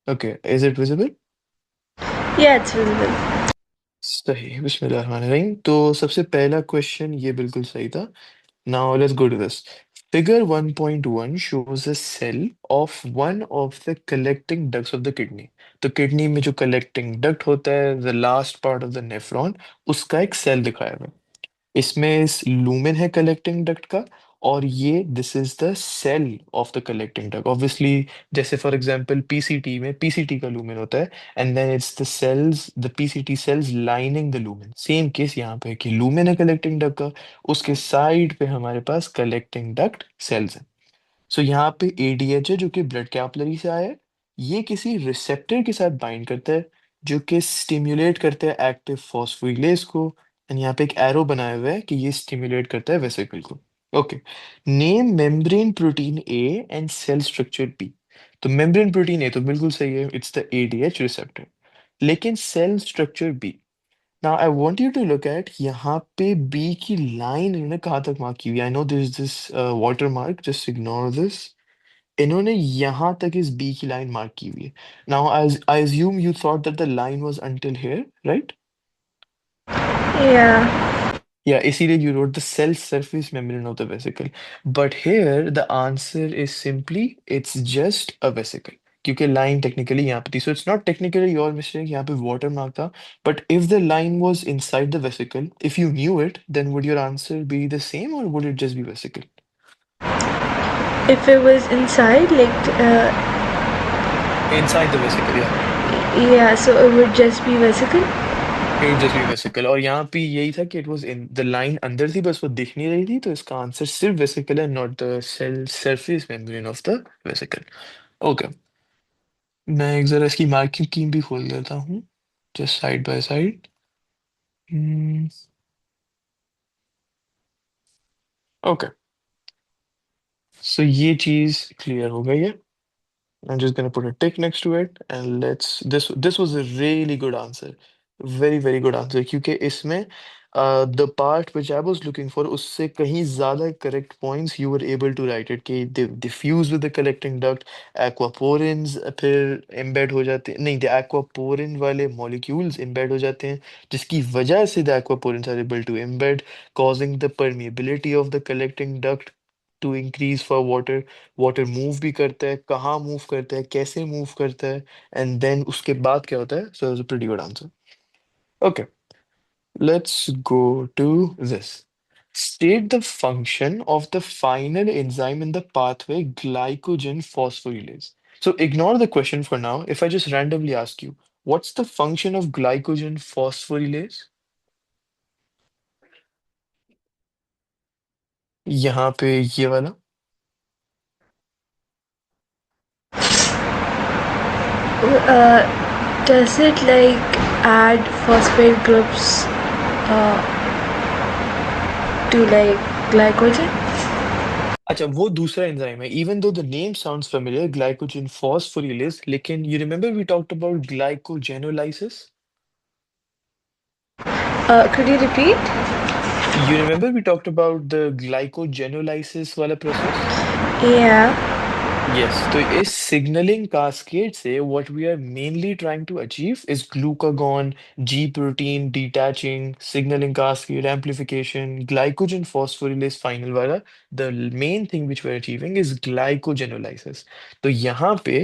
Okay, is it visible? Yeah, it's visible. सही, बिस्मिल्लाहिर्रहमानिर्रहीम। तो सबसे पहला क्वेश्चन ये बिल्कुल सही था। Now let's go to this. Figure 1.1 shows a cell of one of the collecting ducts of the kidney। तो किडनी में जो कलेक्टिंग डक्ट होता है, the last part of the nephron, उसका एक सेल दिखाया हुआ है। इसमें इस लूमेन है कलेक्टिंग डक्ट का, और ये this is the cell of the collecting duct obviously. जैसे फॉर एग्जांपल पीसीटी में पीसीटी का लूमेन होता है, and then it's the cells, the PCT cells lining the lumen. Same case यहाँ पे है कि लूमेन है कलेक्टिंग डक्ट का, उसके साइड पे हमारे पास कलेक्टिंग डक्ट सेल्स हैं। सो यहाँ पे एडीएच है जो कि ब्लड कैपिलरी से आया है। ये किसी रिसेप्टर के साथ बाइंड करता है जो कि स्टिम्युलेट करता है एक्टिव फॉस्फोरिलेज को। एंड यहाँ पे एक एरो बनाया हुआ है कि ये स्टिम्युलेट करता है वेसिकल को। Okay, name membrane protein A and cell structure B. तो मेम्ब्रेन प्रोटीन ए तो बिल्कुल सही है, इट्स द एडीएच रिसेप्टर। लेकिन cell structure B, now I want you to look at यहाँ पे बी की लाइन इन्होंने कहाँ तक मार्क की हुई है। I know this this water mark, just ignore this. इन्होंने यहाँ तक इस बी की लाइन मार्क की हुई है। Now I assume you thought that the line was until here, right? Yeah. या इसीलिए you wrote the cell surface membrane of the vesicle. But here the answer is simply it's just a vesicle, क्योंकि line technically यहाँ पे थी। So it's not technically your mistake, यहाँ पे water mark था। But if the line was inside the vesicle, if you knew it, then would your answer B the same और would it just be vesicle? If it was inside, inside the vesicle, या yeah, so it would just be vesicle. It would just be vesicle. और यहाँ पे यही था कि it was in the line अंदर थी, बस वो दिख नहीं रही थी। तो इसका आंसर सिर्फ वेसिकल है, not the cell surface membrane of the vesicle. Okay, मैं एक जरा इसकी मार्किंग की भी खोल देता हूँ, just side by side. Okay, so ये चीज क्लियर हो गई है। I'm just gonna put a tick next to it and let's this was a really good answer. Very very good answer, क्योंकि इसमें the part which I was looking for उससे कहीं ज़्यादा correct points you were able to write it कि they diffuse with the collecting duct, aquaporins फिर embed हो जाते हैं, नहीं, the aquaporin वाले molecules embed हो जाते हैं, जिसकी वजह से the aquaporins are able to embed, causing the permeability of the collecting duct to increase for water। Water move भी करता है, कहाँ मूव करता है, कैसे मूव करता है, एंड देन उसके बाद क्या होता है। So it's a pretty good answer. Okay, let's go to this. State the function of the final enzyme in the pathway glycogen phosphorylase। So ignore the question for now. If I just randomly ask you, what's the function of glycogen phosphorylase? यहाँ पे ये वाला। Does it like add phosphate groups to like glycogen? अच्छा, वो दूसरा enzyme है। Even though the name sounds familiar, glycogen phosphorylase, लेकिन you remember we talked about glycogenolysis. Could you repeat? You remember we talked about the glycogenolysis वाला process? Yeah. Yes, तो इस signaling cascade से what we are mainly trying to achieve is glucagon, G protein detaching, signaling cascade amplification, glycogen phosphorylase final वाला। The main thing which we're achieving is glycogenolysis। तो यहाँ पे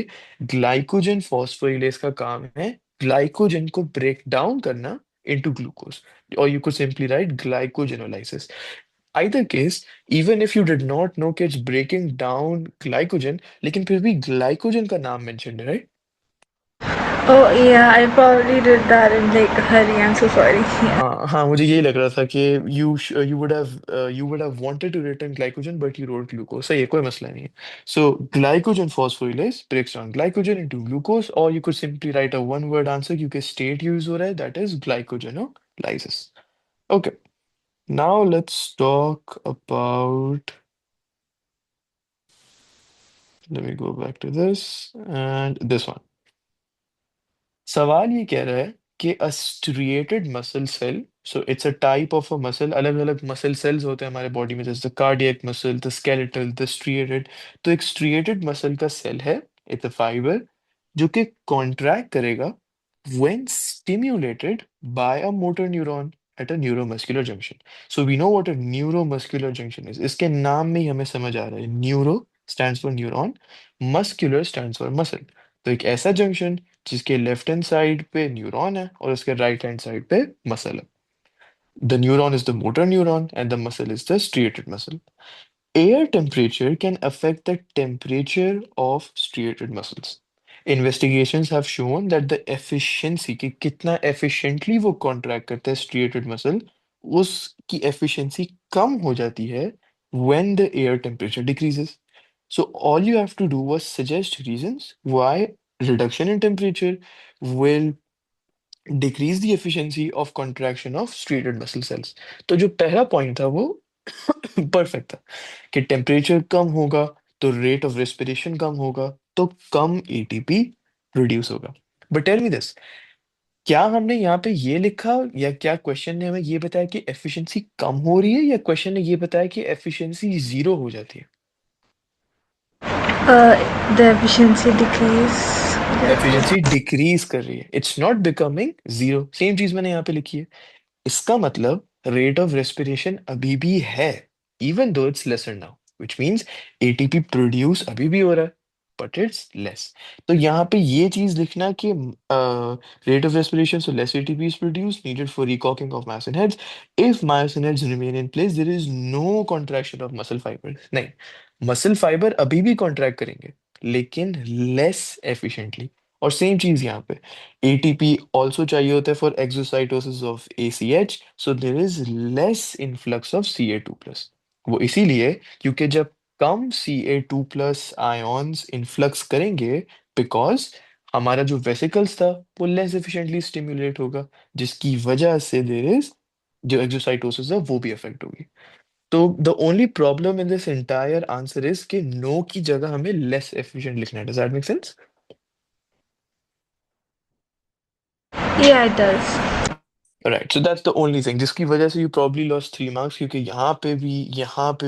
glycogen phosphorylase का काम है glycogen को break down करना into glucose, or you could simply write glycogenolysis। Either case, even if you did not know कि it's breaking down glycogen, लेकिन फिर भी glycogen का नाम mentioned है, right? Oh yeah, I probably did that in like a hurry. I'm so sorry. हाँ हाँ, मुझे यही लग रहा था कि you would have wanted to written glycogen but you wrote glucose। सही है, कोई मसला नहीं है। So glycogen phosphorylase breaks down glycogen into glucose, or you could simply write a one word answer क्योंकि state use हो रहा है, that is glycogenolysis। Okay, now let's talk about, let me go back to this and this one। सवाल ये कह रहा है कि a striated muscle cell, so it's a type of a muscle, अलग अलग मसल सेल्स होते हैं हमारे बॉडी में, जैसे cardiac muscle, the skeletal, the striated। तो एक striated मसल का सेल है, इट्स अ फाइबर, जो कि कॉन्ट्रैक्ट करेगा when stimulated by a motor neuron at a neuromuscular junction. So we know what a neuromuscular junction is. इसके नाम में ही हमें समझ आ रहा है, neuro stands for neuron, muscular stands for muscle. तो एक ऐसा जंक्शन जिसके लेफ्ट हैंड साइड पे न्यूरॉन है और उसके राइट हैंड साइड पे मसल है. The neuron is the motor neuron and the muscle is the striated muscle. Air temperature can affect the temperature of striated muscles. Investigations have shown that the efficiency कि कितना efficiently वो contract करता है striated muscle, उसकी efficiency कम हो जाती है when the air temperature decreases. So all you have to do was suggest reasons why reduction in temperature will decrease the efficiency of contraction of striated muscle cells. तो जो पहला point था वो perfect था कि टेम्परेचर कम होगा तो rate of respiration कम होगा तो कम एटीपी प्रोड्यूस होगा. बट टेल मी दिस, क्या हमने यहाँ पे ये लिखा या क्या क्वेश्चन ने हमें ये बताया कि एफिशिएंसी कम हो रही है या क्वेश्चन ने ये बताया कि एफिशिएंसी जीरो हो जाती है? The efficiency decrease. Efficiency decrease कर रही है, it's not becoming zero. Same चीज मैंने यहाँ पे लिखी है. इसका मतलब रेट ऑफ रेस्पिरेशन अभी भी है, even though it's lesser now, which means ATP produce अभी भी हो रहा है बट इट्स लेस. तो यहाँ पे ये चीज लिखना कि rate of respiration so less ATP is produce needed for recocking of myosin heads. If myosin heads remain in place there is no contraction of muscle fibres. नहीं, मसल फाइबर अभी भी कॉन्ट्रैक्ट करेंगे लेकिन लेस एफिशिएंटली. और same चीज यहाँ पे ATP also चाहिए होता है for exocytosis of ACH, so there is less influx of Ca2 plus. वो इसीलिए क्योंकि जब कम Ca2 plus ions influx करेंगे because हमारा जो vesicles था वो less efficiently stimulate होगा, जिसकी वजह से there is जो exocytosis है वो भी affect होगी. तो the only problem in this entire answer is कि no की जगह हमें less efficient लिखना है. Does that make sense? Yeah, it does. Right, so that's the only thing जिसकी वजह से यू प्रॉब्ली लॉस्ट 3 मार्क्स, क्योंकि यहाँ पे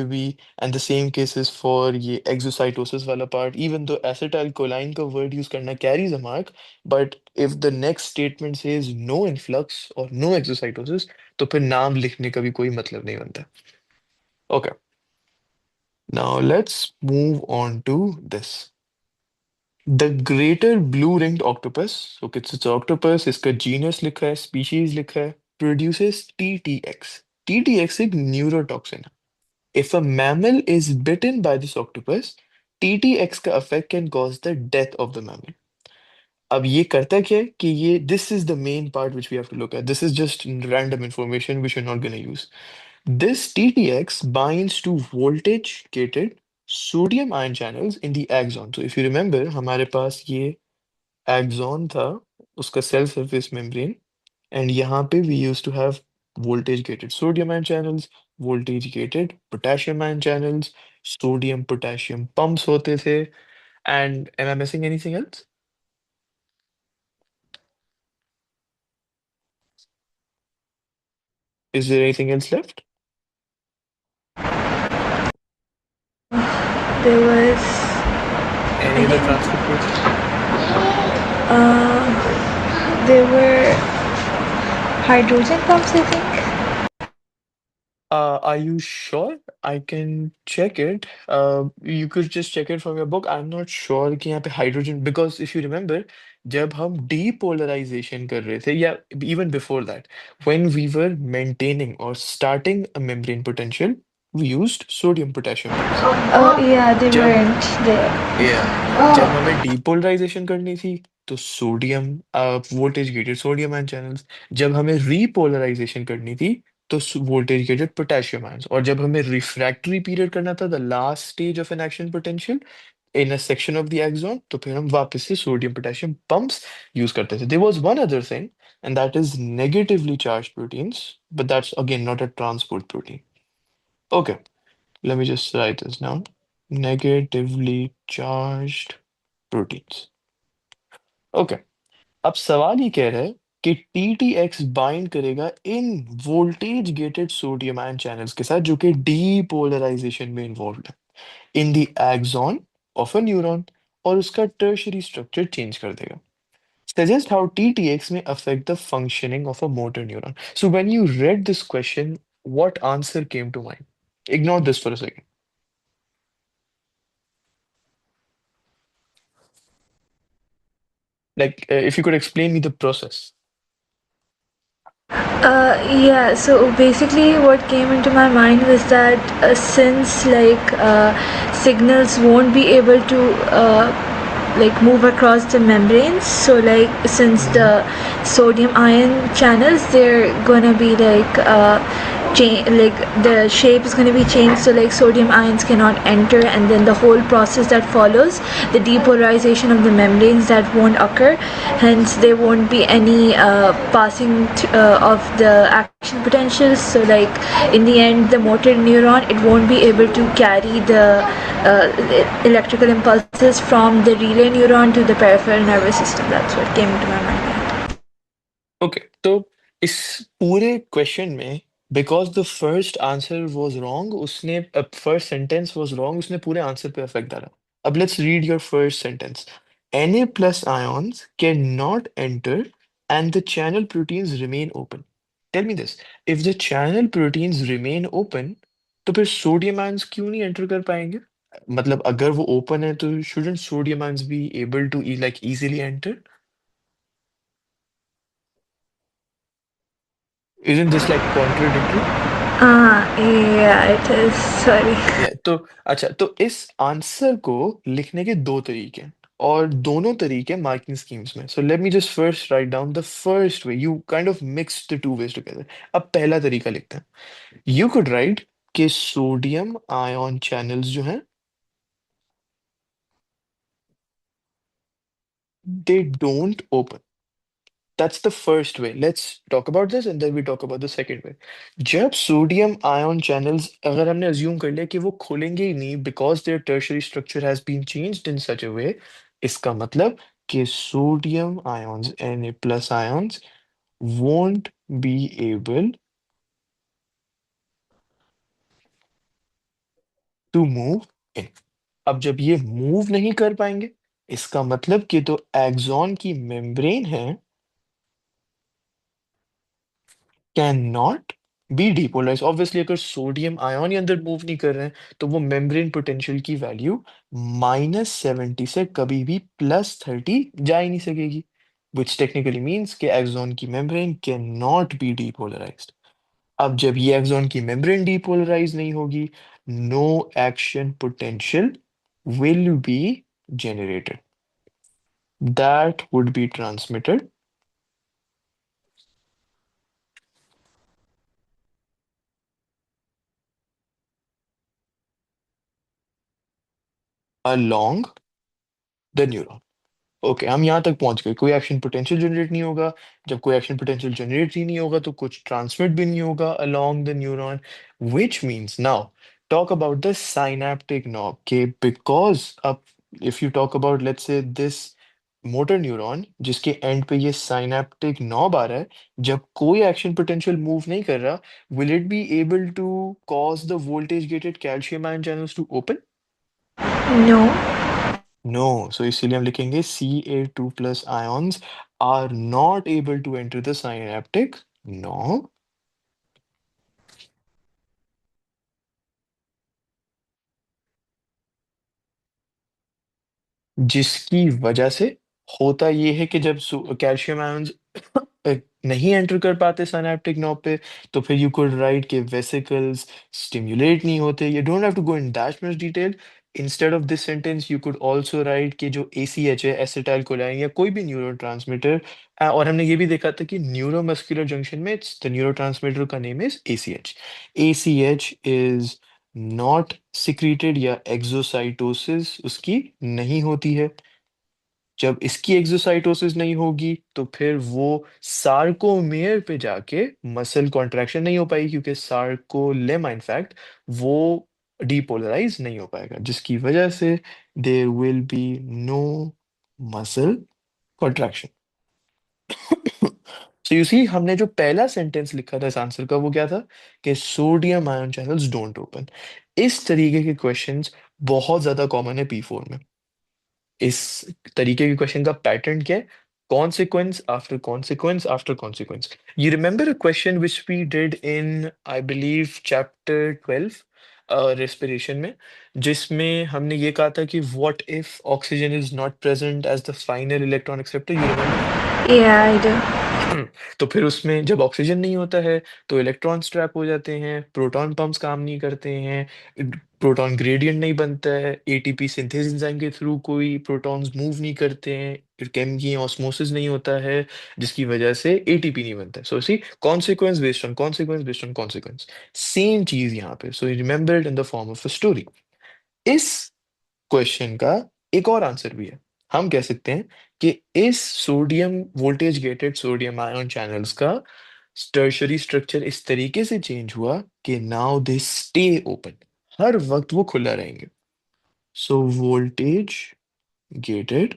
भी and the same cases for ये एक्सोसाइटोसिस वाला part. Even though acetylcholine का वर्ड यूज करना carries a mark, but if the next statement says no influx और नो एक्सोसाइटोसिस तो फिर नाम लिखने का भी कोई मतलब नहीं बनता. Okay, now let's move on to this. The greater blue ringed octopus, okay it's octopus, इसका जीनस लिखा है, स्पीशीज लिखा है, प्रोड्यूसेस TTX. TTX एक न्यूरोटॉक्सिन है. If a mammal is bitten by this octopus, TTX का effect can cause the death of the mammal. अब ये करता क्या है कि ये this is the main part which we have to look at. This is just random information which we're not going to use. This TTX binds to voltage-gated sodium ion channels in the axon. So if you remember, हमारे पास ये axon था, उसका cell surface membrane, and यहाँ पे we used to have voltage gated sodium ion channels, voltage gated potassium ion channels, sodium potassium pumps होते थे. And am I missing anything else? Is there anything else left? There was, Any I other think, transporters? there were hydrogen pumps, I think. Are you sure? I can check it. You could just check it from your book. I'm not sure कि यहाँ पे hydrogen, because if you remember, जब हम depolarization कर रहे थे या even before that, when we were maintaining or starting a membrane potential, we used sodium potassium pumps. Oh, yeah, they जब weren't there. या जब हमें डीपोलराइजेशन करनी थी तो sodium voltage gated sodium ion channels, जब हमें रीपोलराइजेशन करनी थी तो वोल्टेज गेटेड पोटेशियम आयंस, और जब हमें रिफ्रैक्टरी पीरियड करना था the last stage of an action potential in a section of the axon, तो फिर हम वापस से सोडियम पोटेशियम पंप्स यूज करते थे. There was one other thing and that is negatively charge proteins, but that's again not a transport protein. Okay, let me just write this down. Negatively charged proteins. Okay, अब सवाल ये कह रहा है कि TTX bind करेगा in voltage gated sodium ion channels के साथ जो कि डीपोलराइजेशन में इन्वॉल्व है in the axon of a neuron. और उसका टर्शरी स्ट्रक्चर चेंज कर देगा। Suggest how TTX may affect the functioning of a motor neuron. So when you read this question, what answer came to mind? Ignore this for a second. Like, if you could explain me the process. Yeah, so basically, what came into my mind was that since signals won't be able to move across the membranes, so since Mm-hmm. the sodium ion channels, they're gonna be change, like the shape is going to be changed, so sodium ions cannot enter, and then the whole process that follows, the depolarization of the membranes, that won't occur. Hence there won't be any passing of the action potentials. So in the end, the motor neuron, it won't be able to carry the electrical impulses from the relay neuron to the peripheral nervous system. That's what came into my mind. Okay, तो इस पूरे question में because the first answer was wrong, उसने first sentence was wrong, उसने पूरे answer पे effect डाला। अब let's read your first sentence. Na plus ions cannot enter and the channel proteins remain open. Tell me this, if the channel proteins remain open, तो फिर sodium ions क्यों नहीं enter कर पाएंगे? मतलब अगर वो ओपन है तो shouldn't sodium ions be able to like easily enter? Isn't this like contradictory? Yeah, it is. Sorry. तो अच्छा, तो इस आंसर को लिखने के दो तरीके हैं, और दोनों तरीके मार्किंग स्कीम्स में। So let me just first write down the first way, you kind of mix the two ways together. अब पहला तरीका लिखते हैं। यू कुड राइट कि सोडियम आयन चैनल्स जो हैं, they don't open. That's the first way. Let's talk about this and then we talk about the second way. जब sodium ion channels, अगर हमने अज्यूम कर लिया कि वो खुलेंगे ही नहीं because their tertiary structure has been changed in such a way, इसका मतलब कि sodium ions Na plus ions won't be able to move in। अब जब ये मूव नहीं कर पाएंगे, इसका मतलब कि तो एक्सॉन की मेम्ब्रेन है can not B depolarise. Obviously अगर सोडियम आयन ही अंदर मूव नहीं कर रहे हैं, तो वो मेम्ब्रेन पोटेंशियल की वैल्यू -70 से कभी भी +30 जा ही नहीं सकेगी, विच टेक्निकली मीन्स कि एक्सॉन की membrane can not be depolarised. अब जब ये एक्सॉन की मेम्ब्रेन डिपोलराइज नहीं होगी, no action potential will be generated, that would be transmitted along the neuron। Okay, हम यहाँ तक पहुंच गए। कोई एक्शन पोटेंशियल जनरेट नहीं होगा। जब कोई एक्शन पोटेंशियल जनरेट ही नहीं होगा, तो कुछ ट्रांसमिट भी नहीं होगा along the neuron, which means now talk about the synaptic knob के बिकॉज अब if you talk about let's say this motor neuron जिसके एंड पे ये साइनेप्टिक नॉब आ रहा है, जब कोई एक्शन पोटेंशियल मूव नहीं कर रहा, will it be able to cause the voltage gated calcium ion channels to open? No. No. So इसीलिए हम लिखेंगे Ca2 plus ions are not able to enter the synaptic knob, जिसकी वजह से होता ये है कि जब कैल्शियम आयंस नहीं एंटर कर पाते सिनेप्टिक नॉब पे, तो फिर यू कुड राइट के वेसिकल्स स्टिमुलेट नहीं होते। You don't have to go in that much detail. Instead of this sentence you could also write कि जो ACH है, एसिटाइल कोलाइन या कोई भी न्यूरोट्रांसमीटर, और हमने ये भी देखा था कि न्यूरोमस्कुलर जंक्शन में द न्यूरोट्रांसमीटर का name is ACH। ACH is not secreted या एक्सोसाइटोसिस उसकी नहीं होती है। जब इसकी एक्सोसाइटोसिस नहीं होगी, तो फिर वो सार्कोमेयर पे जाके मसल कॉन्ट्रैक्शन नहीं हो पाएगी, क्योंकि सार्कोलेमा इनफैक्ट वो डीपोलराइज नहीं हो पाएगा, जिसकी वजह से there will be no muscle contraction. So you see, हमने जो पहला सेंटेंस लिखा था इस आंसर का, वो क्या था कि sodium ion channels don't open. इस तरीके के क्वेश्चंस बहुत ज्यादा कॉमन है P4 में। इस तरीके के क्वेश्चन का पैटर्न क्या है? Consequence after consequence after consequence. You remember a question which we did in, I believe, chapter 12, respiration में, जिसमें हमने ये कहा था कि what if oxygen is not present as the final electron acceptor, you remember? Yeah, I do. तो फिर उसमें जब ऑक्सीजन नहीं होता है तो इलेक्ट्रॉन्स ट्रैप हो जाते हैं, प्रोटॉन पंप्स काम नहीं करते हैं, प्रोटॉन ग्रेडियंट नहीं बनता है, एटीपी सिंथेस एंजाइम के थ्रू कोई प्रोटॉन्स मूव नहीं करते हैं, केमिकल ऑस्मोसिस नहीं होता है, जिसकी वजह से एटीपी नहीं बनता है। So see, consequence based on consequence based on consequence. Same चीज यहाँ पे, so remember it in the form of a story. इस क्वेश्चन का एक और आंसर भी है। हम कह सकते हैं कि इस sodium voltage gated sodium ion channels का टर्शरी स्ट्रक्चर इस तरीके से चेंज हुआ कि नाउ दे स्टे ओपन, हर वक्त वो खुला रहेंगे। So voltage gated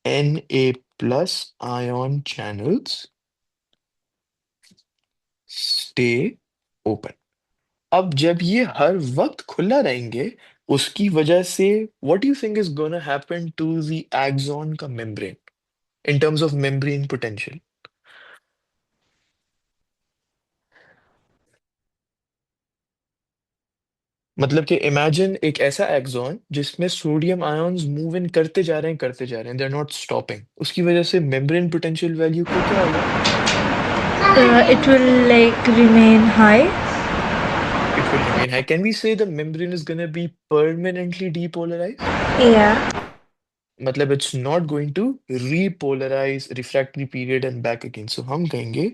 Na plus ion channels stay open. अब जब ये हर वक्त खुला रहेंगे, उसकी वजह से what do you think is gonna happen to the axon का membrane in terms of membrane potential? मतलब कि इमेजिन एक ऐसा एक्सॉन जिसमें सोडियम आयंस मूव इन करते जा रहे हैं, दे आर नॉट स्टॉपिंग, उसकी वजह से मेम्ब्रेन पोटेंशियल वैल्यू को क्या होगा? It will like remain high. It will remain high. Can we say the membrane is going to be permanently depolarized? Yeah. मतलब it's not going to repolarize refractory period and back again. So हम कहेंगे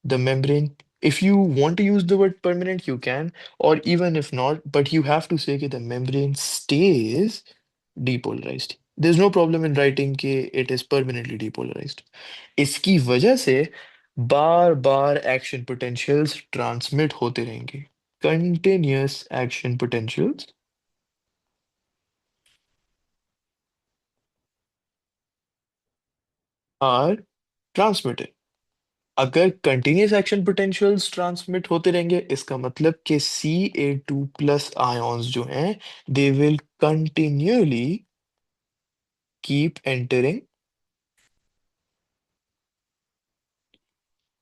the membrane, if you want to use the word permanent you can, or even if not, but you have to say that the membrane stays depolarized. There's no problem in writing कि it is permanently depolarized. इसकी वजह से बार बार action potentials transmit होते रहेंगे। continuous action potentials are transmitted। अगर continuous action potentials transmit होते रहेंगे, इसका मतलब कि Ca2 प्लस आयॉन्स जो हैं, they will continually keep entering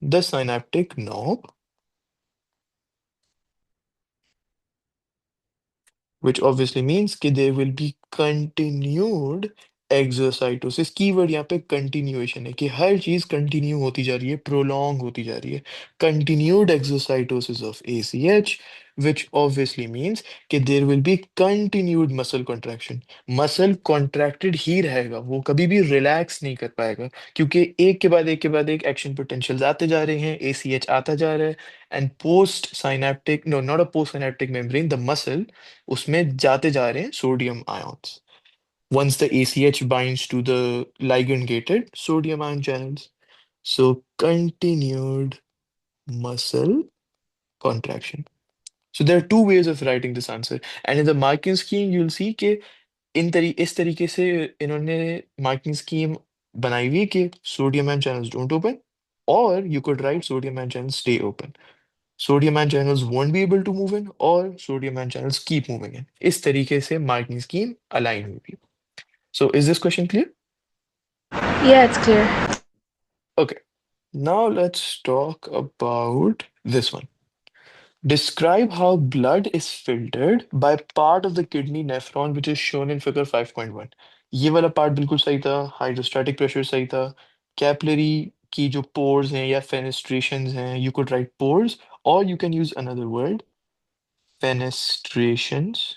the synaptic knob, which obviously means कि there will be continued exocytosis। Keyword यहाँ पे कंटिन्यूएशन है कि हर चीज कंटिन्यू होती जा रही है, प्रोलॉन्ग होती जा रही है। continued exocytosis of ACH, which obviously means कि there will be continued muscle contraction। Muscle contracted ही रहेगा, वो कभी भी रिलैक्स नहीं कर पाएगा, क्योंकि एक के बाद एक के बाद एक एक्शन पोटेंशियल्स आते जा रहे हैं, ACH आता जा रहा है। And post synaptic, no not a post synaptic membrane, the muscle, उसमें जाते जा रहे हैं sodium ions. Once the ACH binds to the ligand gated sodium ion channels. So continued muscle contraction. So there are two ways of writing this answer. And in the marking scheme, you'll see कि इस तरीके से इन्होंने marking scheme बनाई हुई है कि sodium ion channels don't open, or you could write sodium ion channels stay open. Sodium ion channels won't be able to move in, or sodium ion channels keep moving in. इस तरीके से marking scheme align हुई हुई है। So is this question clear? Yeah, it's clear. Okay, now let's talk about this one. Describe how blood is filtered by part of the kidney nephron which is shown in figure 5.1। ये वाला part बिल्कुल सही था, hydrostatic pressure सही था। Capillary की जो pores हैं या फेनेस्ट्रेशंस हैं, यू कुड राइट पोर्स, और you can use another word, fenestrations.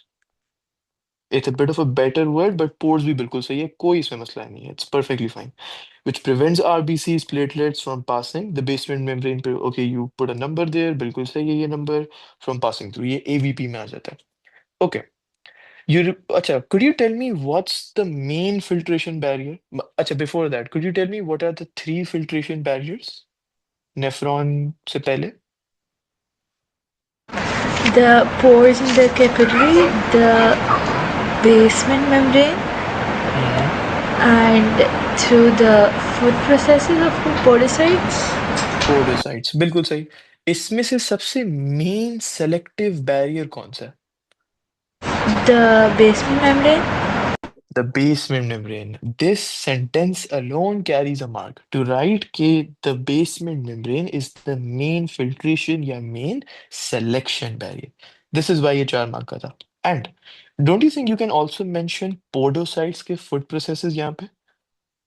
It's a bit of a better word, but pores भी बिल्कुल सही है, कोई इसमें मसला नहीं है, it's perfectly fine. which prevents RBCs platelets from passing the basement membrane पे। okay, you put a number there, बिल्कुल सही है ये नंबर, from passing through, ये AVP में आ जाता है। okay, अच्छा, could you tell me what's the main filtration barrier? अच्छा, before that could you tell me what are the three filtration barriers nephron से पहले? The pores in the capillary, the basement membrane, hmm. and through the food processes of the podocytes. Podocytes, बिल्कुल सही। इसमें से सबसे main selective barrier कौन सा है? The basement membrane. The basement membrane. This sentence alone carries a mark. To write कि the basement membrane is the main filtration या main selection barrier. This is why ये 4 मार्क का था. And don't you think you can also mention podocytes के food processes यहाँ पे?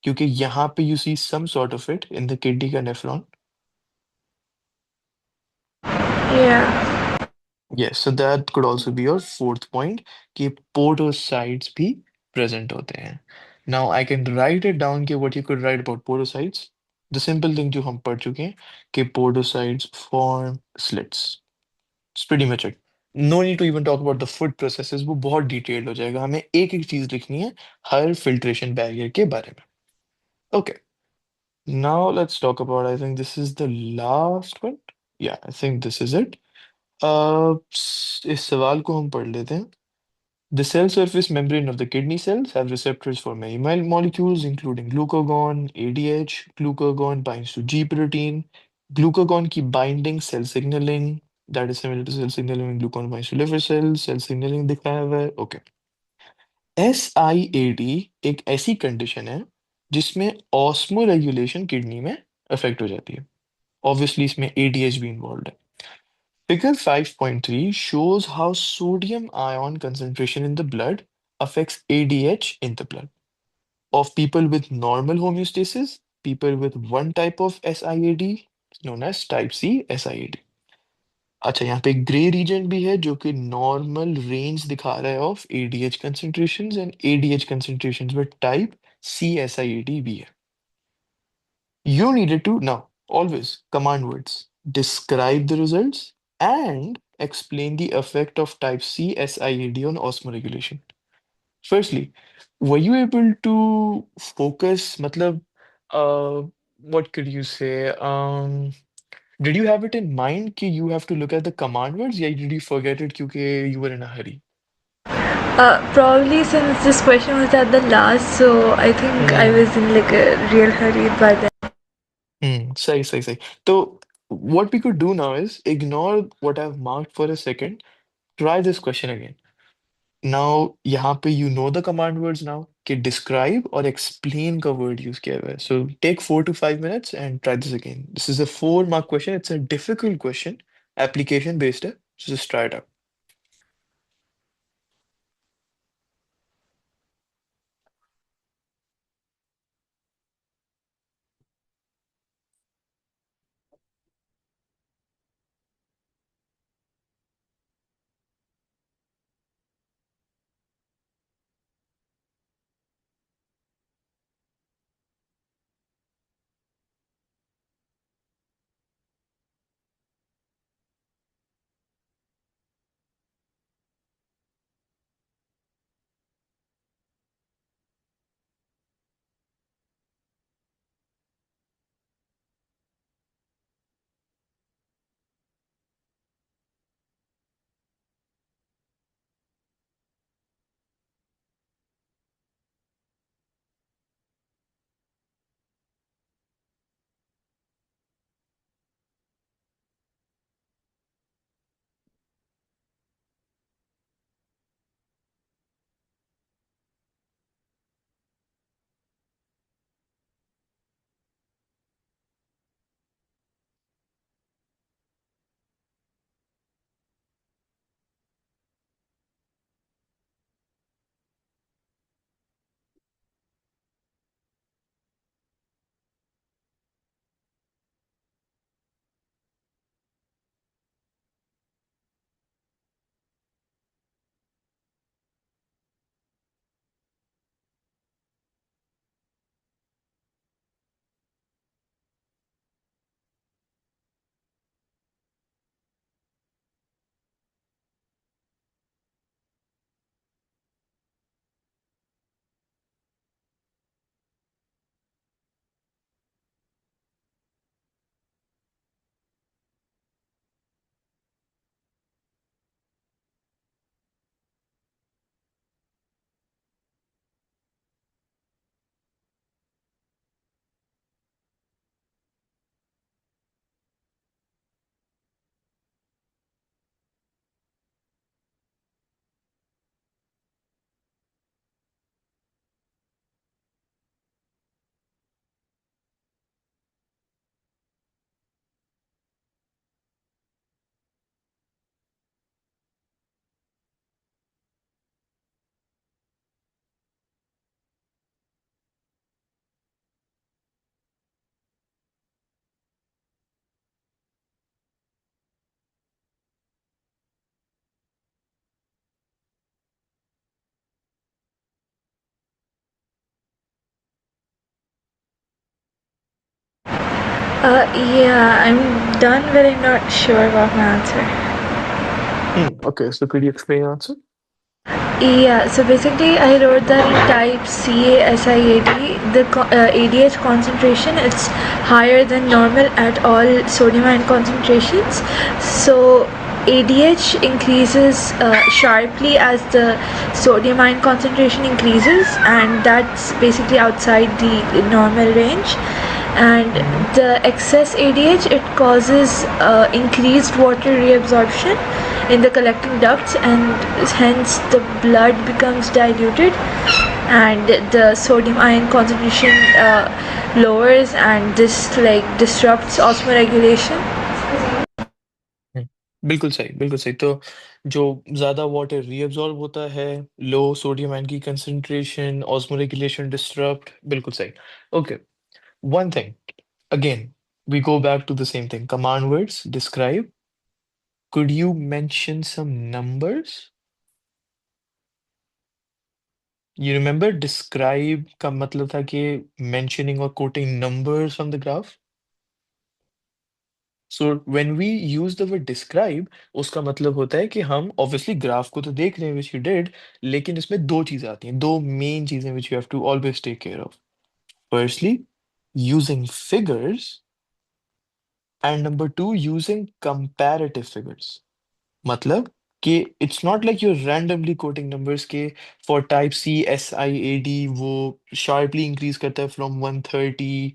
क्योंकि यहाँ पे you see some sort of it in the kidney का nephron. Yeah. Yes, so that could also be your fourth point कि podocytes भी present होते हैं. Now I can write it down कि what you could write about podocytes. The simple thing जो हम पढ़ चुके हैं कि podocytes form slits. It's pretty much it. No need to even talk about the food processes. वो बहुत detailed हो जाएगा. हमें एक एक चीज लिखनी है हर filtration barrier के बारे में. Okay. Now let's talk about, I think this is the last one. Yeah, I think this is it. इस सवाल को हम पढ़ लेते हैं. The cell surface membrane of the kidney cells have receptors for many molecules, including glucagon, ADH. Glucagon binds to G protein. Glucagon की binding cell signaling, that is similar to cell signaling when glucagon binds to liver cells. Cell signaling दिखाया हुआ है. Okay. SIAD एक ऐसी condition है जिसमें osmoregulation kidney में affect हो जाती है. Obviously इसमें ADH भी involved है. Figure 5.3 shows how sodium ion concentration in the blood affects ADH in the blood. Of people with normal homeostasis, people with one type of SIAD known as type C SIAD. अच्छा, यहाँ पे grey reason भी है जो कि normal range दिखा रहा है of ADH concentrations and ADH concentrations with type C SIAD भी है. You needed to now always command words, describe the results, and explain the effect of type C SIAD on osmoregulation. Firstly, were you able to focus? Matlab, what could you say? Did you have it in mind कि you have to look at the command words, या did you forget it क्योंकि you were in a hurry? Probably since this question was at the last, so I think I Hmm. was in like a real hurry by then. सही सही सही. तो what we could do now is ignore what I've marked for a second. Try this question again. Now, यहाँ पे you know the command words now कि describe और explain का word use किया हुआ है. So take 4 to 5 minutes and try this again. This is a 4 mark question. It's a difficult question, application based है. So just try it out. Yeah, I'm done, but I'm not sure about my answer. Okay, so could you explain your answer? Yeah, so basically, I wrote that in type CaSiAd, the ADH concentration it's higher than normal at all sodium ion concentrations. So ADH increases sharply as the sodium ion concentration increases, and that's basically outside the normal range. And Mm-hmm. the excess ADH it causes increased water reabsorption in the collecting ducts, and hence the blood becomes diluted and the sodium ion concentration lowers, and this like disrupts osmoregulation. बिल्कुल सही, बिल्कुल सही। तो जो ज़्यादा water reabsorb होता है, लो sodium ion की कंसंट्रेशन, ऑस्मोरेगुलेशन डिस्टर्ब्ड, बिल्कुल सही। Okay, one thing, again, we go back to the same thing. Command words, describe. Could you mention some numbers? You remember describe का मतलब था कि mentioning or quoting numbers from the graph. So when we use the word describe, उसका मतलब होता है कि हम obviously ग्राफ को तो देख रहे हैं which you did, लेकिन इसमें दो चीज़ें आती हैं, दो मेन चीज़ें which you have to always take care of. Firstly, using figures, and number two, using comparative figures. मतलब कि it's not like you're randomly quoting numbers के for type C S I A D वो sharply increase करता है from 130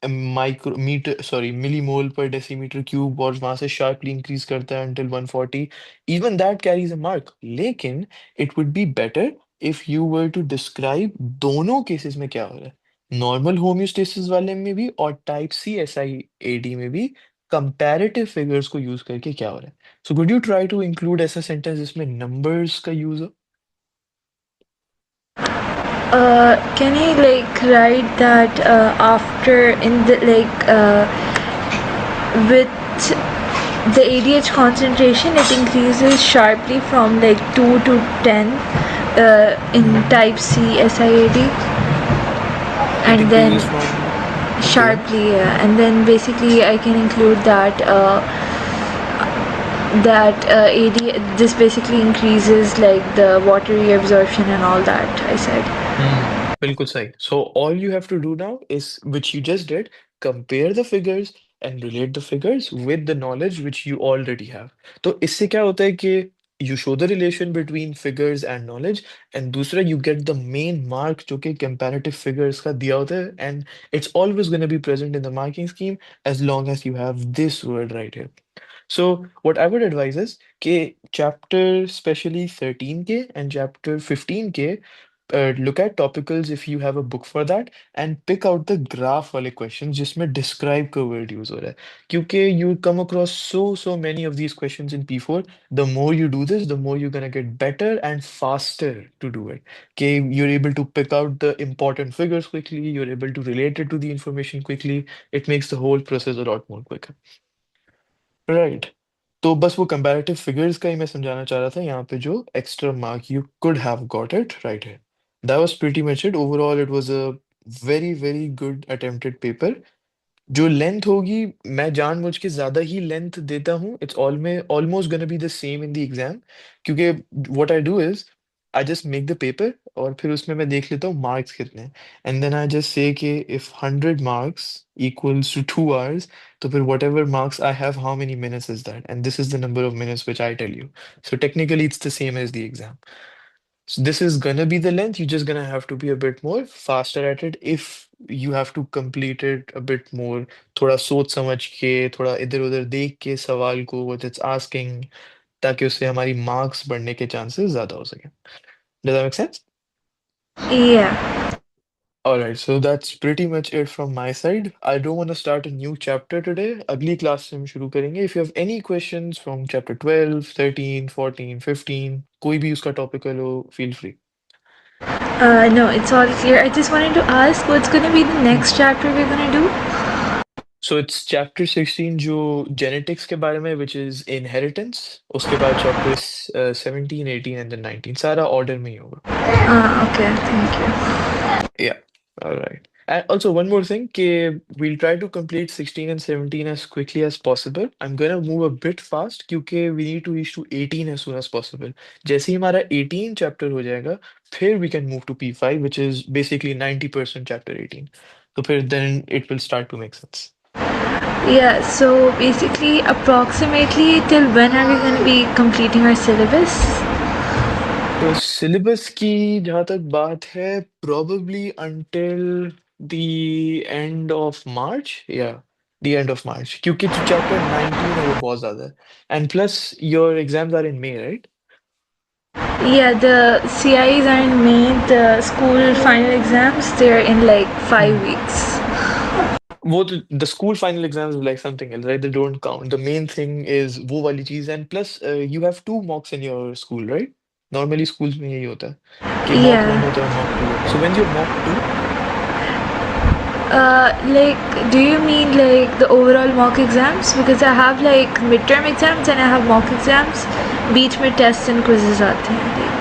micro metre sorry millimole per decimetre cube और वहां से sharply increase करता है until 140, even that carries a mark, लेकिन it would be better if you were to describe दोनों केसेस में क्या हो रहा है, नॉर्मल होम्योस्टेसिस वाले में भी और type C S I A D में भी कंपैरेटिव फिगर्स को यूज करके क्या हो रहा है। So could you try to include ऐसा sentence जिसमें numbers का use हो? Can I like write that after in the with the ADH concentration it increases sharply from like 2 to 10 in Mhm. type C SIAD, It and then increases from, okay. sharply, and then basically I can include that AD this basically increases like the water reabsorption and all that I said. बिल्कुल सही। So all you have to do now is, which you just did, compare the figures and relate the figures with the knowledge which you already have. तो इससे क्या होता है कि you show the relation between figures and knowledge, and दूसरा you get the main mark जो कि comparative figures का दिया होता है, and it's always going to be present in the marking scheme as long as you have this word right here. So what I would advise is कि chapter especially 13 के and chapter 15 के look at topicals if you have a book for that, and pick out the graph वाले questions जिसमें describe का word use हो रहा है, क्योंकि you come across so many of these questions in P4. The more you do this, the more you're gonna get better and faster to do it. Okay, you're able to pick out the important figures quickly, you're able to relate it to the information quickly. It makes the whole process a lot more quicker. Right, तो बस वो comparative figures का ही मैं समझाना चाह रहा था यहाँ पे, जो extra mark you could have got it right है। That was pretty much it, overall it was a very very good attempted paper. जो लेंथ होगी, मैं जानबूझ के ज्यादा ही लेंथ देता हूँ, इट्स ऑल में almost gonna be the same in the exam, क्योंकि what I do is I just make the paper और फिर उसमें मैं देख लेता हूँ मार्क्स कितने हैं, and then I just say कि if 100 marks equals to 2 hours, तो फिर whatever marks I have, how many minutes is that, and this is the number of minutes which I tell you. So technically it's the same as the exam. So this is gonna be the length. You're just gonna have to be a bit more faster at it if you have to complete it a bit more. थोड़ा सोच समझ के, थोड़ा इधर उधर देख के सवाल को what it's asking, ताकि उससे हमारी मार्क्स बढ़ने के चांसेस ज्यादा हो सके। Does that make sense? Yeah. Alright, so that's pretty much it from my side. I don't want to start a new chapter today. अगली क्लास से हम शुरू करेंगे. If you have any questions from chapter 12, 13, 14, 15, कोई भी उसका topical हो, feel free. No, it's all clear. I just wanted to ask what's going to be the next chapter we're going to do? So it's chapter 16 जो genetics के बारे में, which is inheritance. उसके बाद chapters 17, 18 and then 19. सारा order में ही होगा. Okay, thank you. Yeah. All right. And also, one more thing, we'll try to complete 16 and 17 as quickly as possible. I'm gonna move a bit fast क्योंकि we need to reach to 18 as soon as possible. जैसे ही हमारा 18 chapter हो जाएगा, फिर we can move to P5, which is basically 90% chapter 18. तो फिर then it will start to make sense. Yeah, so basically, approximately till when are we going to be completing our syllabus? तो syllabus की जहाँ तक बात है probably until the end of March, yeah, the end of March, क्योंकि जो chapter 19 है वो बहुत ज़्यादा है, and plus your exams are in May, right? Yeah, the CIEs are in May, the school final exams, they're in like 5 weeks. वो तो the school final exams is like something else, right? They don't count. The main thing is वो वाली चीज़, and plus you have two mocks in your school, right? Normally schools में यही होता है कि mock 1 Yeah. होता है mock 2 होता है. So when's your mock 2? Like, do you mean like the overall mock exams? Because I have like midterm exams and I have mock exams. बीच में tests and quizzes आते हैं. Like,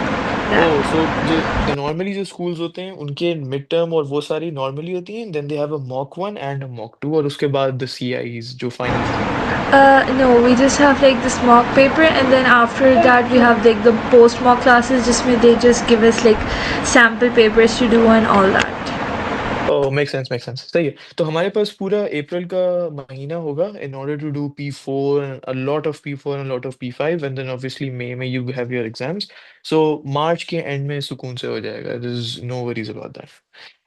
yeah. ओह सो जो normally जो schools होते हैं उनके mid term और वो सारी नॉर्मली होती हैं, then they have a mock 1 and a mock 2, और उसके बाद द सीआईज जो फाइनल एग्जाम होते हैं. No, we just have like this mock paper, and then after that we have like the post mock classes. Just where they just give us like sample papers to do and all that. Oh make sense सही है. तो हमारे पास पूरा अप्रैल का महीना होगा in order to do P4, a lot of P4 and lot of P5, and then obviously May में you have your exams. So March के एंड में सुकून से हो जाएगा. There is no worries about that.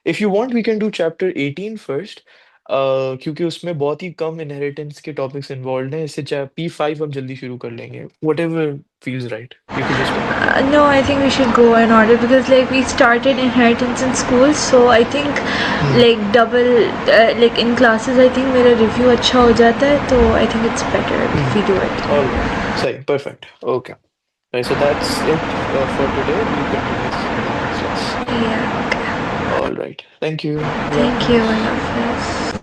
If you want we can do chapter 18 first, क्योंकि उसमें बहुत ही कम इनहेरिटेंस के टॉपिक्स इन्वॉल्व हैं. इससे P5 हम जल्दी शुरू कर लेंगे. Whatever feels right, you can just tell me. No, I think we should go in order because like we started inheritance in school, so I think like double like in classes I think मेरा review अच्छा हो जाता है, तो I think it's better if we do it. All right. Say, perfect. Okay. Right, so that's it for today. We'll continue this in the next class. Yeah. Okay. All right. Thank you. Allah Thank you. Hafiz. I love this.